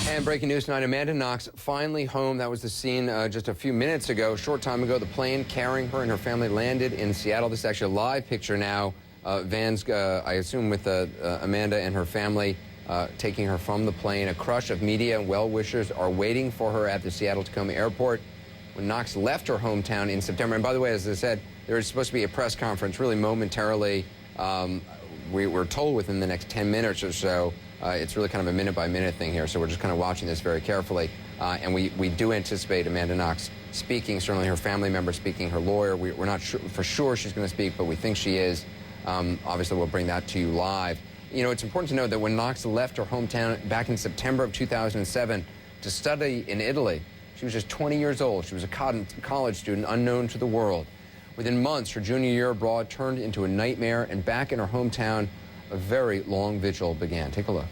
And breaking news tonight, Amanda Knox finally home. That was the scene just a few minutes ago. A short time ago, the plane carrying her and her family landed in Seattle. This is actually a live picture now. Vans, I assume, with Amanda and her family taking her from the plane. A crush of media and well-wishers are waiting for her at the Seattle-Tacoma airport. When Knox left her hometown in September, and by the way, as I said, there is supposed to be a press conference really momentarily. We were told within the next 10 minutes or so. It's really kind of a minute-by-minute thing here, so we're just kind of watching this very carefully. And we do anticipate Amanda Knox speaking, certainly her family member speaking, her lawyer. We're not sure for sure she's going to speak, but we think she is. Obviously, we'll bring that to you live. You know, it's important to note that when Knox left her hometown back in September of 2007 to study in Italy, she was just 20 years old. She was a college student unknown to the world. Within months, her junior year abroad turned into a nightmare, and back in her hometown, a very long vigil began. Take a look.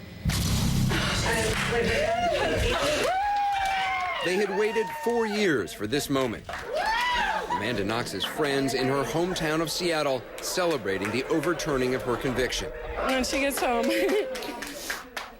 They had waited 4 years for this moment. Amanda Knox's friends in her hometown of Seattle celebrating the overturning of her conviction. When she gets home,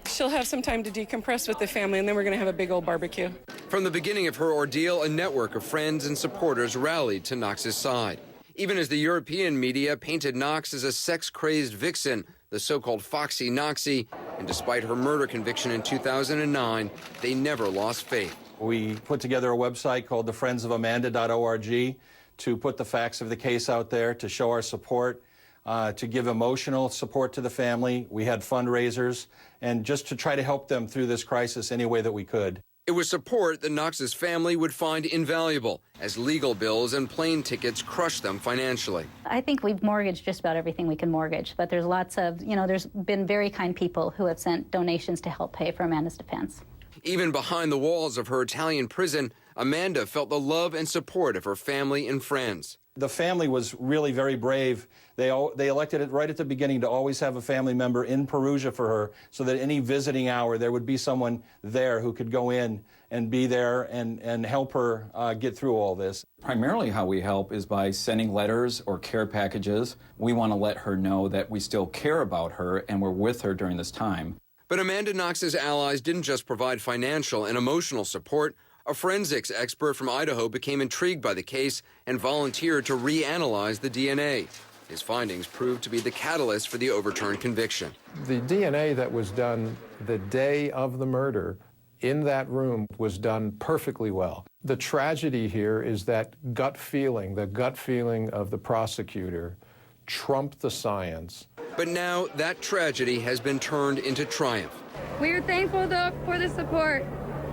she'll have some time to decompress with the family, and then we're going to have a big old barbecue. From the beginning of her ordeal, a network of friends and supporters rallied to Knox's side. Even as the European media painted Knox as a sex-crazed vixen, the so-called Foxy Knoxy, and despite her murder conviction in 2009, they never lost faith. We put together a website called thefriendsofamanda.org to put the facts of the case out there, to show our support, to give emotional support to the family. We had fundraisers, and just to try to help them through this crisis any way that we could. It was support that Knox's family would find invaluable, as legal bills and plane tickets crushed them financially. I think we've mortgaged just about everything we can mortgage, but there's lots of, there's been very kind people who have sent donations to help pay for Amanda's defense. Even behind the walls of her Italian prison, Amanda felt the love and support of her family and friends. The family was really very brave. They elected it right at the beginning to always have a family member in Perugia for her, so that any visiting hour there would be someone there who could go in and be there and help her get through all this. Primarily how we help is by sending letters or care packages. We want to let her know that we still care about her and we're with her during this time. But Amanda Knox's allies didn't just provide financial and emotional support. A forensics expert from Idaho became intrigued by the case and volunteered to reanalyze the DNA. His findings proved to be the catalyst for the overturned conviction. The DNA that was done the day of the murder in that room was done perfectly well. The tragedy here is that gut feeling, the gut feeling of the prosecutor, trumped the science. But now that tragedy has been turned into triumph. We are thankful, though, for the support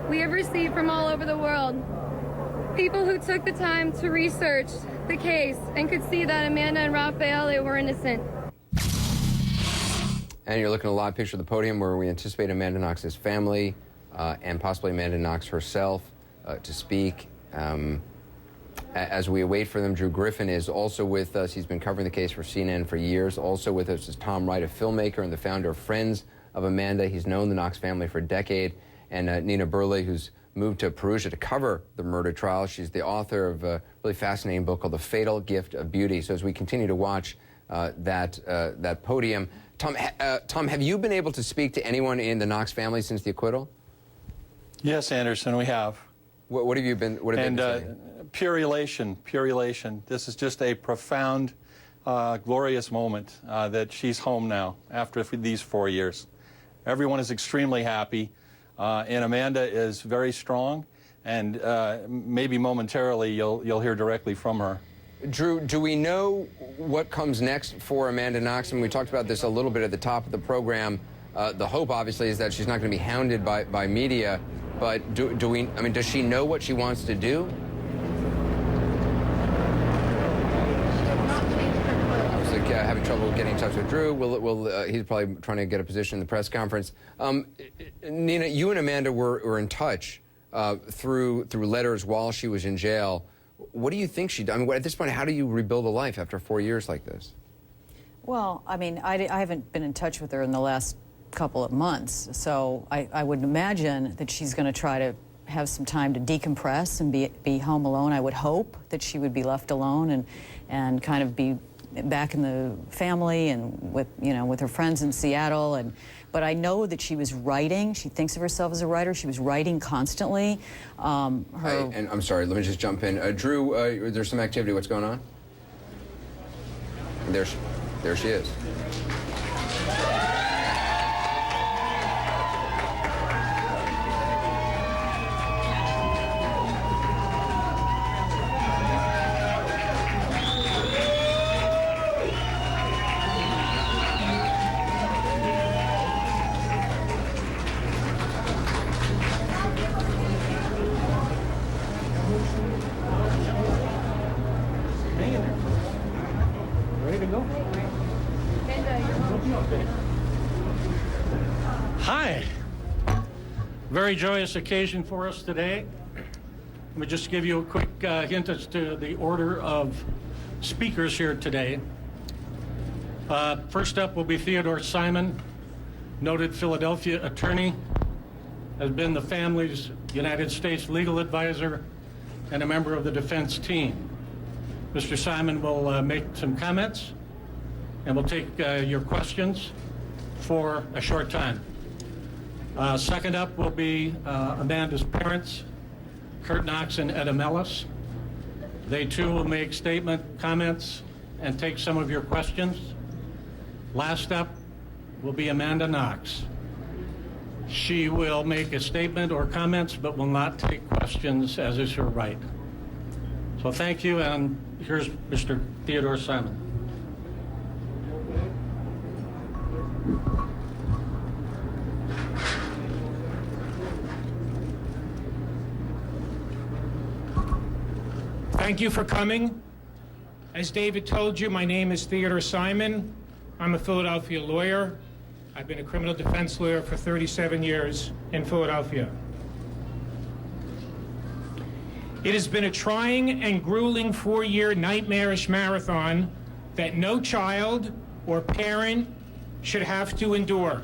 we have received from all over the world. People who took the time to research the case and could see that Amanda and Raffaele were innocent. And you're looking at a live picture of the podium where we anticipate Amanda Knox's family and possibly Amanda Knox herself to speak. As we wait for them, Drew Griffin is also with us. He's been covering the case for CNN for years. Also with us is Tom Wright, a filmmaker and the founder of Friends of Amanda. He's known the Knox family for a decade. And Nina Burley, who's moved to Perugia to cover the murder trial. She's the author of a really fascinating book called The Fatal Gift of Beauty. So as we continue to watch that podium, Tom, have you been able to speak to anyone in the Knox family since the acquittal? Yes, Anderson, we have. What have you been? What have they been saying? Pure elation, pure elation. This is just a profound, glorious moment that she's home now after these 4 years. Everyone is extremely happy. And Amanda is very strong, and maybe momentarily you'll hear directly from her. Drew, do we know what comes next for Amanda Knox? And we talked about this a little bit at the top of the program. The hope, obviously, is that she's not going to be hounded by media. But does she know what she wants to do? Having trouble getting in touch with Drew. He's probably trying to get a position in the press conference. Nina, you and Amanda were in touch through letters while she was in jail. What do you think she did? I mean, at this point, how do you rebuild a life after 4 years like this? Well, I mean, I haven't been in touch with her in the last couple of months, so I would imagine that she's going to try to have some time to decompress and be home alone. I would hope that she would be left alone and kind of be back in the family and with her friends in Seattle, but I know that she was writing. She thinks of herself as a writer. She was writing constantly. And I'm sorry, let me just jump in. Drew, there's some activity. What's going on? There she is. Hi. Very joyous occasion for us today. Let me just give you a quick hint as to the order of speakers here today. First up will be Theodore Simon, noted Philadelphia attorney, has been the family's United States legal advisor and a member of the defense team. Mr. Simon will make some comments and we'll take your questions for a short time. Second up will be Amanda's parents, Kurt Knox and Etta Mellis. They too will make statement comments and take some of your questions. Last up will be Amanda Knox. She will make a statement or comments but will not take questions, as is her right. So thank you, and here's Mr. Theodore Simon. Thank you for coming. As David told you, my name is Theodore Simon. I'm a Philadelphia lawyer. I've been a criminal defense lawyer for 37 years in Philadelphia. It has been a trying and grueling 4-year nightmarish marathon that no child or parent should have to endure.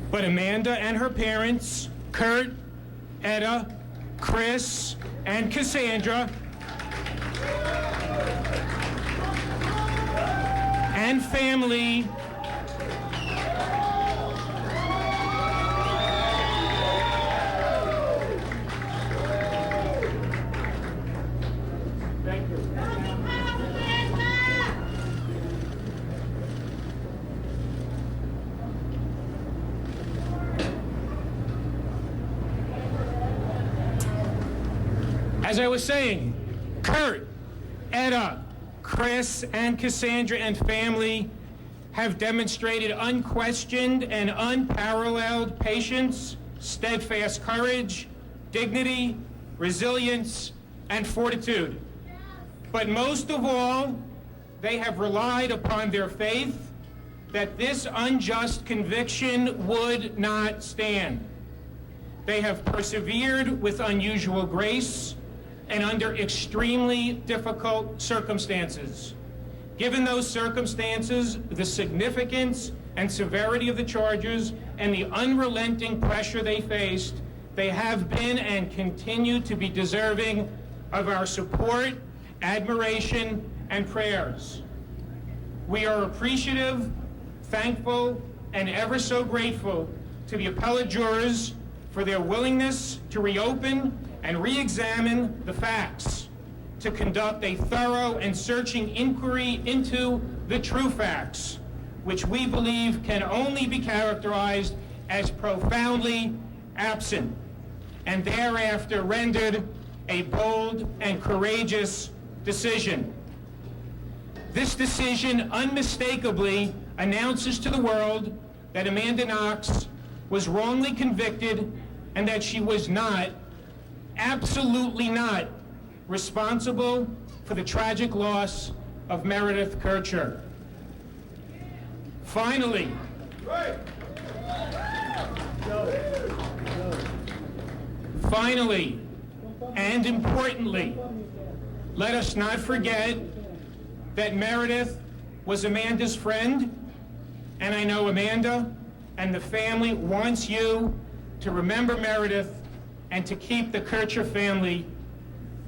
But Amanda and her parents, Kurt, Etta, Chris, and Cassandra, and family thank you. As I was saying, Kurt, Etta, Chris, and Cassandra and family have demonstrated unquestioned and unparalleled patience, steadfast courage, dignity, resilience, and fortitude. But most of all, they have relied upon their faith that this unjust conviction would not stand. They have persevered with unusual grace and under extremely difficult circumstances. Given those circumstances, the significance and severity of the charges, and the unrelenting pressure they faced, they have been and continue to be deserving of our support, admiration, and prayers. We are appreciative, thankful, and ever so grateful to the appellate jurors for their willingness to reopen and re-examine the facts, to conduct a thorough and searching inquiry into the true facts, which we believe can only be characterized as profoundly absent, and thereafter rendered a bold and courageous decision. This decision unmistakably announces to the world that Amanda Knox was wrongly convicted and that she was not, absolutely not, responsible for the tragic loss of Meredith Kircher. Finally, and importantly, let us not forget that Meredith was Amanda's friend, and I know Amanda and the family wants you to remember Meredith and to keep the Kircher family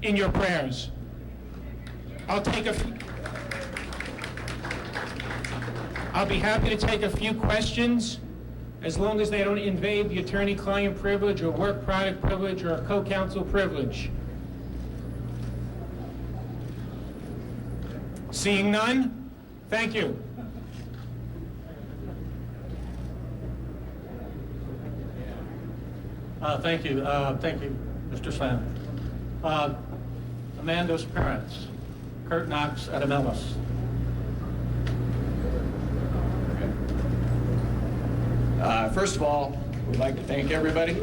in your prayers. I'll be happy to take a few questions as long as they don't invade the attorney-client privilege or work product privilege or co-counsel privilege. Seeing none, thank you. Thank you, Mr. Simon. Amanda's parents, Kurt Knox, Adam Ellis. First of all, we'd like to thank everybody.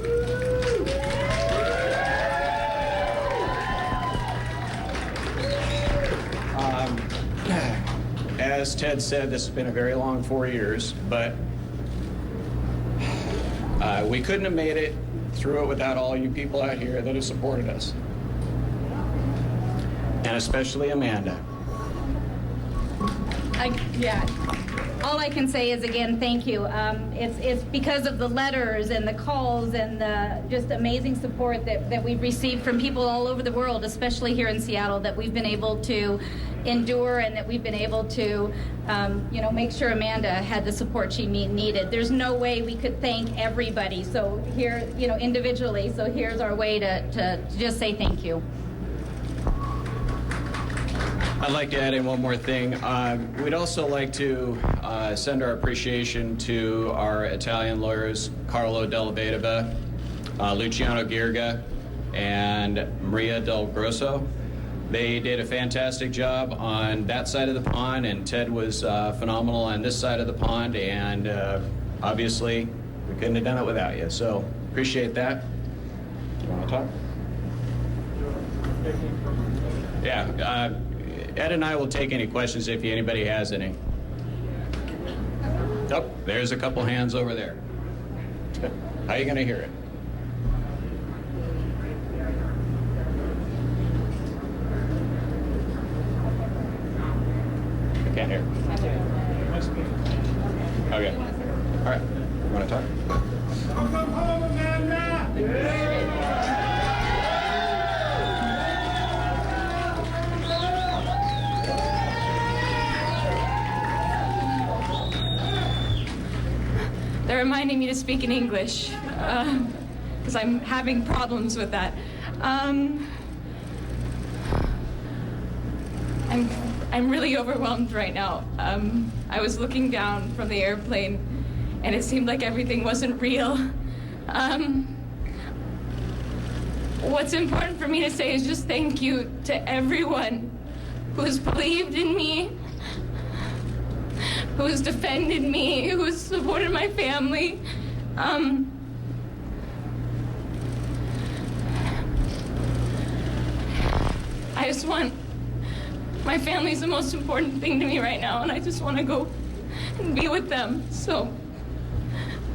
As Ted said, this has been a very long 4 years, but we couldn't have made it through it without all you people out here that have supported us. And especially Amanda. All I can say is, again, thank you. It's because of the letters and the calls and the just amazing support that we've received from people all over the world, especially here in Seattle, that we've been able to endure and that we've been able to, make sure Amanda had the support she needed. There's no way we could thank everybody. So here, individually. So here's our way to just say thank you. I'd like to add in one more thing. We'd also like to send our appreciation to our Italian lawyers, Carlo Della Vedova, Luciano Girga, and Maria Del Grosso. They did a fantastic job on that side of the pond, and Ted was phenomenal on this side of the pond, and obviously we couldn't have done it without you. So appreciate that. You want to talk? Yeah. Ed and I will take any questions if anybody has any. Oh, there's a couple hands over there. How are you going to hear it? I can't hear. Okay. All right. You want to talk? Come home, Amanda! They're reminding me to speak in English because I'm having problems with that. I'm really overwhelmed right now. I was looking down from the airplane, and it seemed like everything wasn't real. What's important for me to say is just thank you to everyone who's believed in me, who has defended me, who has supported my family. I just want, my family's the most important thing to me right now, and I just want to go and be with them. So,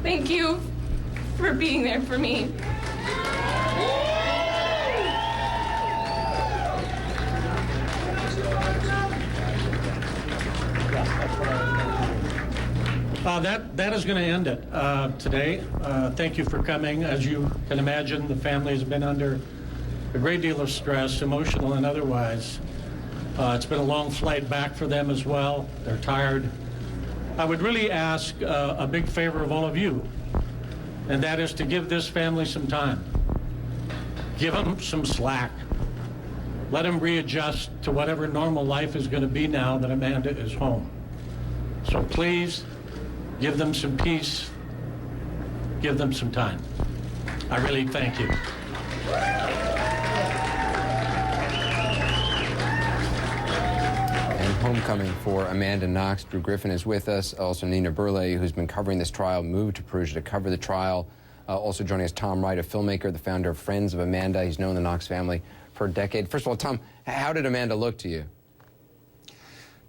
thank you for being there for me. That is going to end it today. Thank you for coming. As you can imagine, the family has been under a great deal of stress, emotional and otherwise. It's been a long flight back for them as well. They're tired. I would really ask a big favor of all of you, and that is to give this family some time. Give them some slack. Let them readjust to whatever normal life is going to be now that Amanda is home. So please, give them some peace. Give them some time. I really thank you. And homecoming for Amanda Knox. Drew Griffin is with us. Also Nina Burley, who's been covering this trial, moved to Perugia to cover the trial. Also joining us, Tom Wright, a filmmaker, the founder of Friends of Amanda. He's known the Knox family for a decade. First of all, Tom, how did Amanda look to you?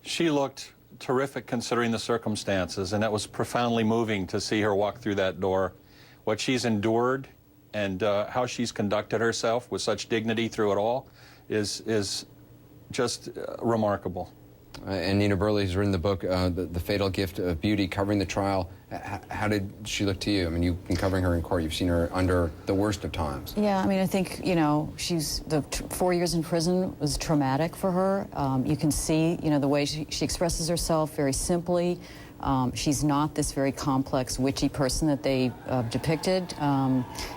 She looked terrific considering the circumstances, and it was profoundly moving to see her walk through that door. What she's endured and how she's conducted herself with such dignity through it all is just remarkable. And Nina Burley has written the book, The Fatal Gift of Beauty, covering the trial. How did she look to you? I mean, you've been covering her in court. You've seen her under the worst of times. Yeah, I mean, I think, she's the 4 years in prison was traumatic for her. You can see, the way she expresses herself very simply. She's not this very complex, witchy person that they depicted.